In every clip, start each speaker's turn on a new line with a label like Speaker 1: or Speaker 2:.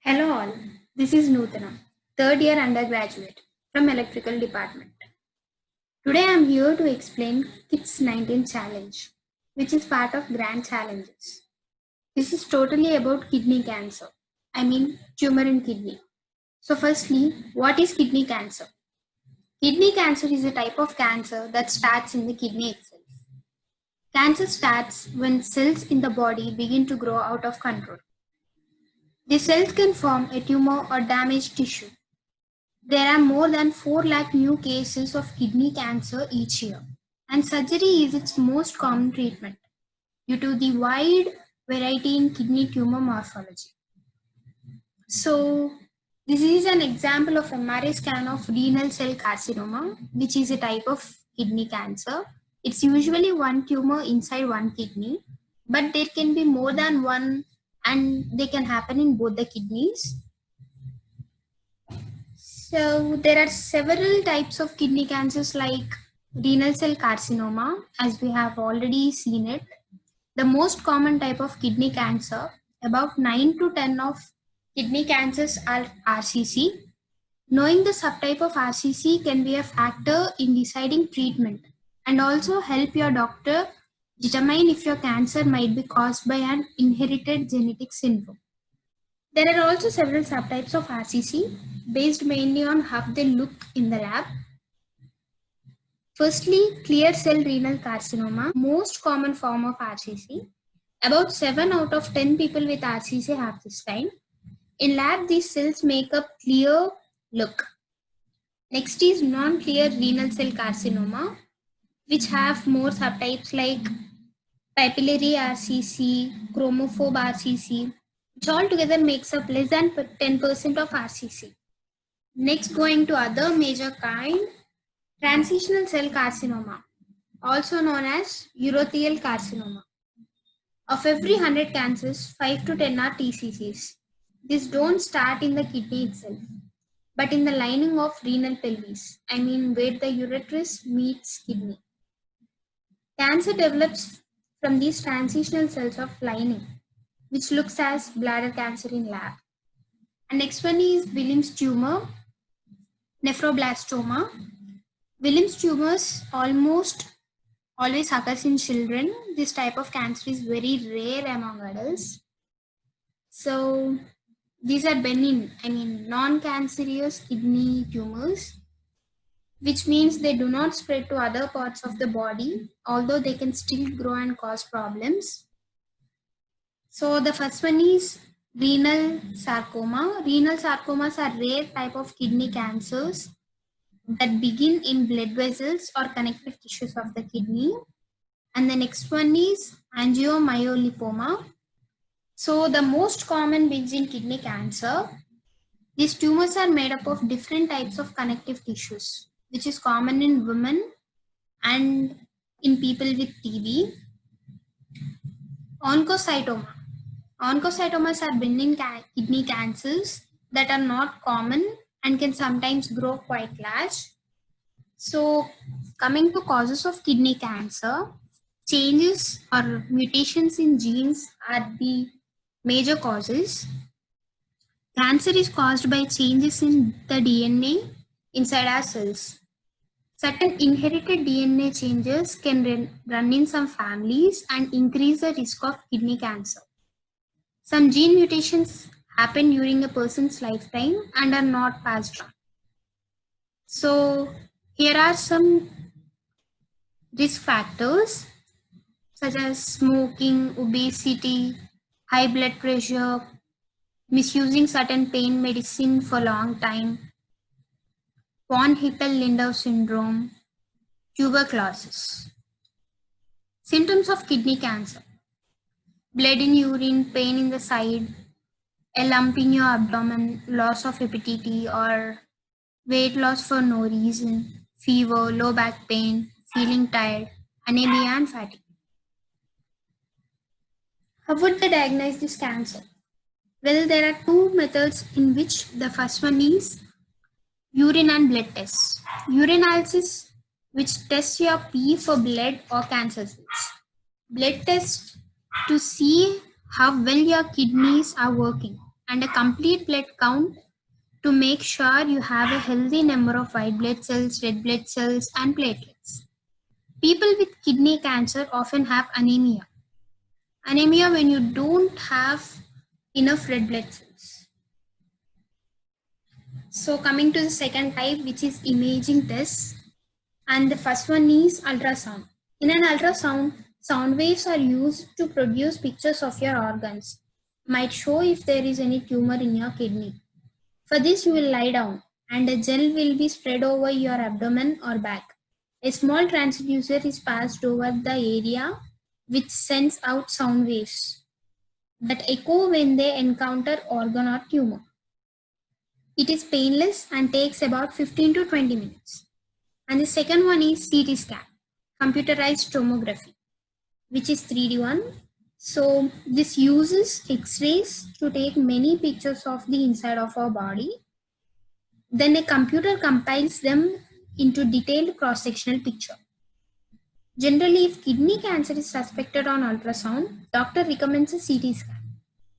Speaker 1: Hello all, this is Nutana, third year undergraduate from Electrical Department. Today I am here to explain KIDS 19 Challenge, which is part of Grand Challenges. This is totally about kidney cancer, I mean tumor in kidney. So firstly, what is kidney cancer? Kidney cancer is a type of cancer that starts in the kidney itself. Cancer starts when cells in the body begin to grow out of control. The cells can form a tumor or damaged tissue. There are more than 4 lakh new cases of kidney cancer each year, and surgery is its most common treatment due to the wide variety in kidney tumor morphology. So, this is an example of MRI scan of renal cell carcinoma, which is a type of kidney cancer. It's usually one tumor inside one kidney, but there can be more than one and they can happen in both the kidneys. So there are several types of kidney cancers like renal cell carcinoma, as we have already seen it. The most common type of kidney cancer, about 9 to 10 of kidney cancers are RCC. Knowing the subtype of RCC can be a factor in deciding treatment and also help your doctor determine if your cancer might be caused by an inherited genetic syndrome. There are also several subtypes of RCC based mainly on how they look in the lab. Firstly, clear cell renal carcinoma, most common form of RCC. About 7 out of 10 people with RCC have this kind. In lab, these cells make a clear look. Next is non-clear renal cell carcinoma, which have more subtypes like papillary RCC, chromophobe RCC, which altogether makes up less than 10% of RCC. Next, going to other major kind, transitional cell carcinoma, also known as urothelial carcinoma. Of every 100 cancers, 5 to 10 are TCCs. These don't start in the kidney itself, but in the lining of renal pelvis, I mean where the ureterus meets kidney. Cancer develops from these transitional cells of lining, which looks as bladder cancer in lab. And next one is Wilms tumor, nephroblastoma. Wilms tumors almost always occurs in children. This type of cancer is very rare among adults. So these are benign, I mean non-cancerous kidney tumors, which means they do not spread to other parts of the body, although they can still grow and cause problems. So the first one is renal sarcoma. Renal sarcomas are rare type of kidney cancers that begin in blood vessels or connective tissues of the kidney. And the next one is angiomyolipoma. So the most common begins in kidney cancer. These tumors are made up of different types of connective tissues, which is common in women and in people with TB. Oncocytoma. Oncocytomas are benign kidney cancers that are not common and can sometimes grow quite large. So, coming to causes of kidney cancer, changes or mutations in genes are the major causes. Cancer is caused by changes in the DNA inside our cells. Certain inherited DNA changes can run in some families and increase the risk of kidney cancer. Some gene mutations happen during a person's lifetime and are not passed on. So, here are some risk factors such as smoking, obesity, high blood pressure, misusing certain pain medicine for long time, von Hippel-Lindau syndrome, tuberculosis. Symptoms of kidney cancer: blood in urine, pain in the side, a lump in your abdomen, loss of appetite or weight loss for no reason, fever, low back pain, feeling tired, anemia and fatigue. How would they diagnose this cancer? Well, there are two methods in which the first one is urine and blood tests. Urinalysis, which tests your pee for blood or cancer cells. Blood test to see how well your kidneys are working. and a complete blood count to make sure you have a healthy number of white blood cells, red blood cells, and platelets. People with kidney cancer often have anemia. Anemia when you don't have enough red blood cells. So coming to the second type, which is imaging tests, and the first one is ultrasound. In an ultrasound, sound waves are used to produce pictures of your organs. Might show if there is any tumor in your kidney. For this, you will lie down and a gel will be spread over your abdomen or back. A small transducer is passed over the area which sends out sound waves that echo when they encounter organ or tumor. It is painless and takes about 15 to 20 minutes. And the second one is CT scan, computerized tomography, which is 3D one. So this uses X-rays to take many pictures of the inside of our body. Then a computer compiles them into detailed cross-sectional picture. Generally, if kidney cancer is suspected on ultrasound, doctor recommends a CT scan,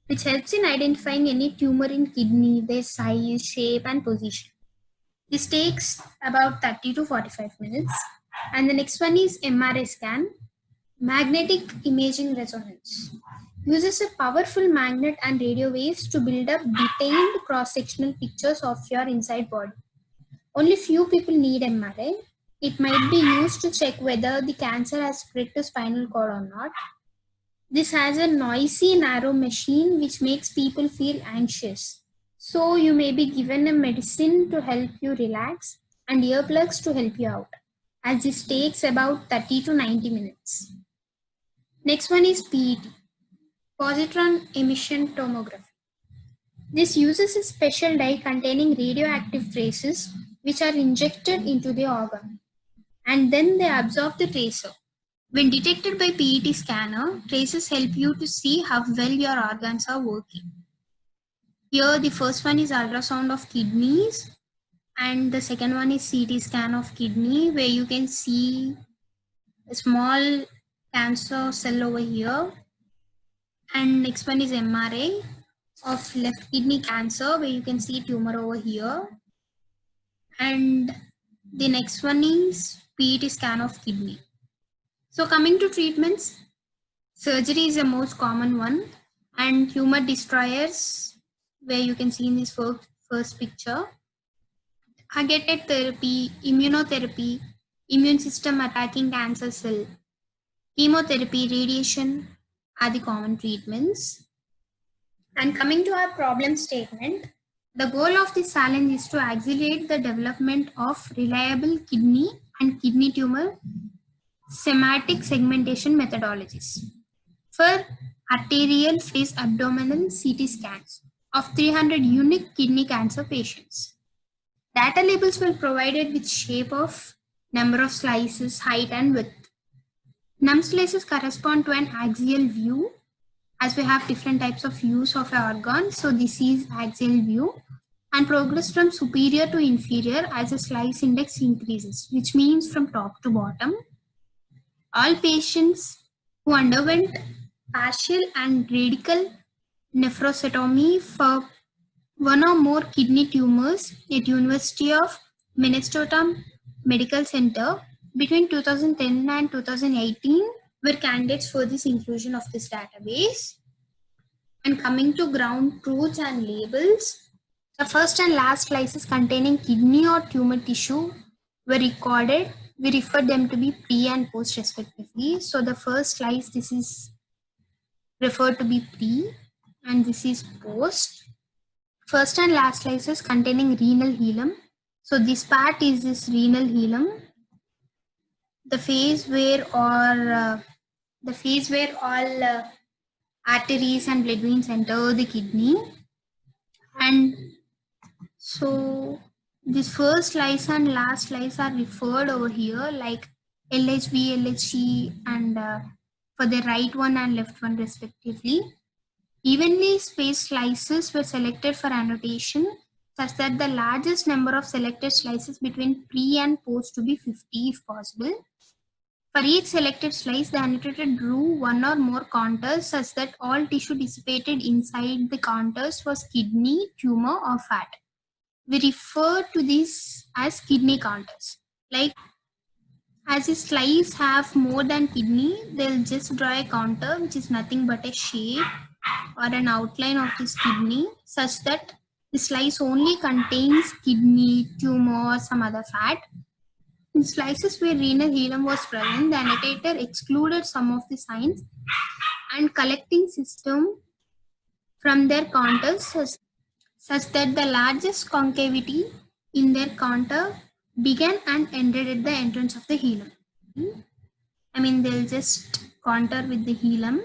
Speaker 1: which helps in identifying any tumor in kidney, their size, shape, and position. This takes about 30 to 45 minutes. And the next one is MRI scan, magnetic imaging resonance. Uses a powerful magnet and radio waves to build up detailed cross-sectional pictures of your inside body. Only few people need MRI. It might be used to check whether the cancer has spread to spinal cord or not. This has a noisy, narrow machine which makes people feel anxious. So you may be given a medicine to help you relax and earplugs to help you out, as this takes about 30 to 90 minutes. Next one is PET, positron emission tomography. This uses a special dye containing radioactive traces which are injected into the organ, and then they absorb the tracer. When detected by PET scanner, traces help you to see how well your organs are working. Here the first one is ultrasound of kidneys, and the second one is CT scan of kidney, where you can see a small cancer cell over here. And next one is MRI of left kidney cancer, where you can see tumor over here. And the next one is PET scan of kidney. So coming to treatments, surgery is the most common one, and tumor destroyers, where you can see in this first picture, targeted therapy, immunotherapy, immune system attacking cancer cell, chemotherapy, radiation are the common treatments. And coming to our problem statement, the goal of this challenge is to accelerate the development of reliable kidney and kidney tumor somatic segmentation methodologies for arterial phase abdominal CT scans of 300 unique kidney cancer patients. Data labels were provided with shape of number of slices, height, and width. Num slices correspond to an axial view, as we have different types of views of an organ. So this is axial view, and progress from superior to inferior as a slice index increases, which means from top to bottom. All patients who underwent partial and radical nephrostomy for one or more kidney tumors at University of Minnesota Medical Center between 2010 and 2018 were candidates for this inclusion of this database. And coming to ground truths and labels, the first and last slices containing kidney or tumor tissue were recorded. We refer them to be pre and post respectively. So the first slice, this is referred to be pre, and this is post. First and last slices containing renal hilum. So this part is this renal hilum, the phase where all arteries and blood veins enter the kidney. And so this first slice and last slice are referred over here like LHB, LHC, and for the right one and left one respectively. Evenly spaced slices were selected for annotation such that the largest number of selected slices between pre and post to be 50 if possible. For each selected slice, the annotator drew one or more contours such that all tissue dissipated inside the contours was kidney, tumor, or fat. We refer to these as kidney contours. Like, as a slice have more than kidney, they'll just draw a contour which is nothing but a shape or an outline of this kidney such that the slice only contains kidney, tumor, or some other fat. In slices where renal hilum was present, the annotator excluded some of the signs and collecting system from their contours such that the largest concavity in their contour began and ended at the entrance of the hilum. I mean, they'll just contour with the hilum.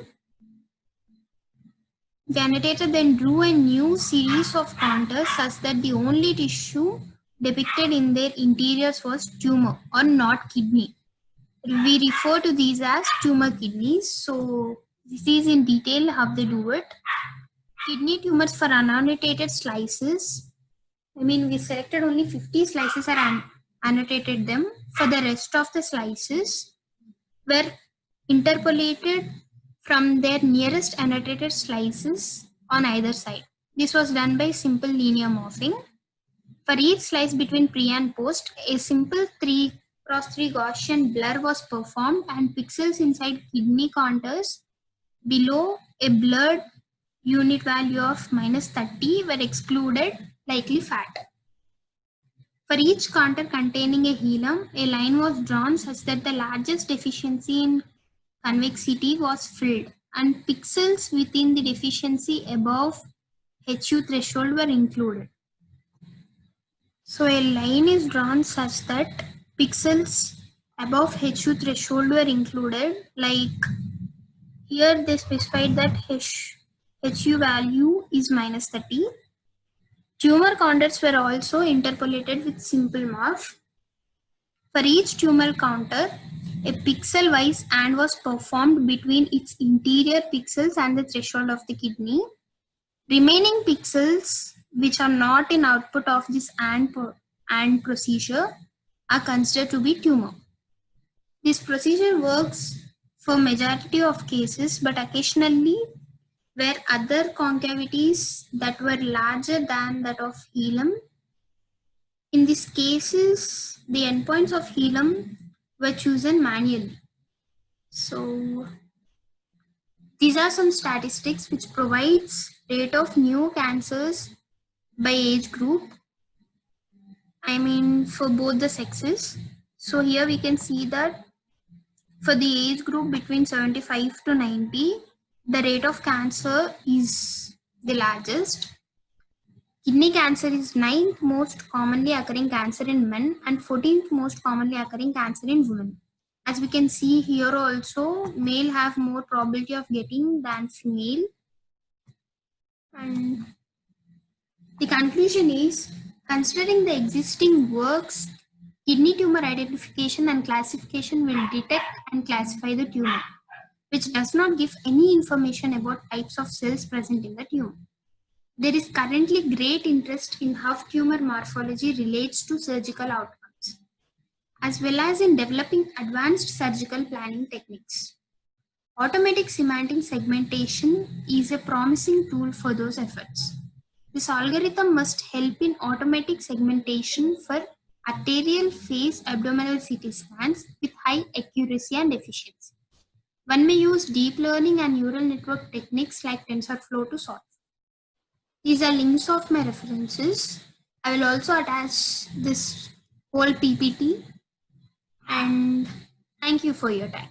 Speaker 1: The annotator then drew a new series of contours such that the only tissue depicted in their interiors was tumor or not kidney. We refer to these as tumor kidneys. So this is in detail how they do it. Kidney tumors for unannotated slices. I mean, we selected only 50 slices and annotated them. For the rest of the slices were interpolated from their nearest annotated slices on either side. This was done by simple linear morphing. For each slice between pre and post, a simple 3x3 Gaussian blur was performed and pixels inside kidney contours below a blurred unit value of -30 were excluded, likely fat. For each contour containing a hilum, a line was drawn such that the largest deficiency in convexity was filled and pixels within the deficiency above HU threshold were included. So a line is drawn such that pixels above HU threshold were included. Like here they specified that HU value is -30. Tumor contours were also interpolated with simple morph. For each tumor contour, a pixel-wise AND was performed between its interior pixels and the threshold of the kidney. Remaining pixels, which are not in output of this AND procedure, are considered to be tumor. This procedure works for majority of cases, but occasionally where other concavities that were larger than that of hilum. In these cases, the endpoints of hilum were chosen manually. So these are some statistics which provides rate of new cancers by age group. I mean, for both the sexes. So here we can see that for the age group between 75 to 90, the rate of cancer is the largest. Kidney cancer is 9th most commonly occurring cancer in men and 14th most commonly occurring cancer in women. As we can see here also, male have more probability of getting than female. And the conclusion is, considering the existing works, kidney tumor identification and classification will detect and classify the tumor, which does not give any information about types of cells present in the tumor. There is currently great interest in how tumor morphology relates to surgical outcomes, as well as in developing advanced surgical planning techniques. Automatic semantic segmentation is a promising tool for those efforts. This algorithm must help in automatic segmentation for arterial phase abdominal CT scans with high accuracy and efficiency. One may use deep learning and neural network techniques like TensorFlow to solve. These are links of my references. I will also attach this whole PPT, and thank you for your time.